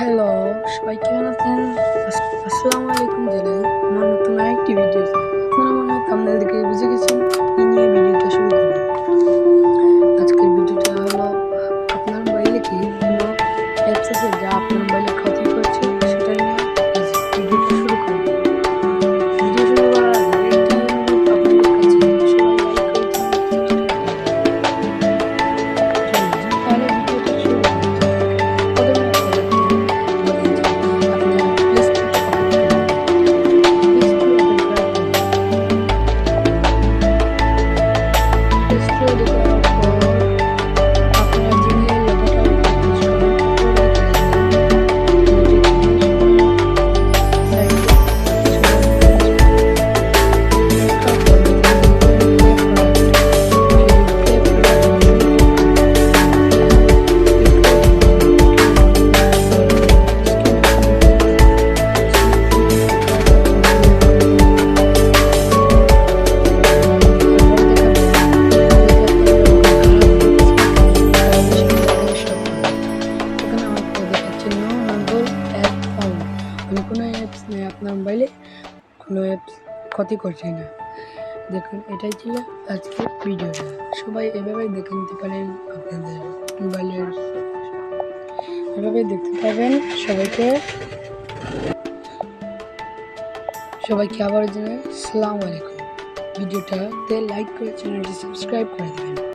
Hello, সবাই কেমন আছেন? আসসালামু আলাইকুম জানাই আমার নতুন আরেকটি ভিডিওতে। আপনারা মনে হয় থাম্বনেল দেখে বুঝে গেছেন কি নিয়ে ভিডিওটা শুরু করব। আজকের ভিডিওটা হলো আপনার মোবাইলে কি কোনো অ্যাপস আছে যা আপনার মোবাইলে ক্ষতি করছে সেটা নিয়ে ভিডিওটা শুরু করব। ভিডিও শুরু করার আগে একটি অনুরোধ আপনাদের কাছে, সবাই লাইক করে চলুন তাহলে ভিডিওটা শুরু করা যাক। প্রথমে আপনারা বলেন যে আপনার প্লে স্টোরটা ওপেন করুন। প্লে স্টোর ওপেন করার পর প্লে স্টোরে ঢোকার পর আপনারা জিমেইল লোগোটা উপরে ক্লিক করুন। উপরে চলে যান নোটিফিকেশন সাইটে কোনো অ্যাপস নেই আপনার মোবাইলে, কোনো অ্যাপস ক্ষতি করছে না। দেখুন, এটাই ছিল আজকের ভিডিওটা। সবাই এভাবেই দেখে নিতে পারেন আপনাদের মোবাইলের, এভাবে দেখতে পাবেন। সবাইকে আবার জানাই আসসালামু আলাইকুম। ভিডিওটাতে লাইক করে চ্যানেলটি সাবস্ক্রাইব করে দেবেন।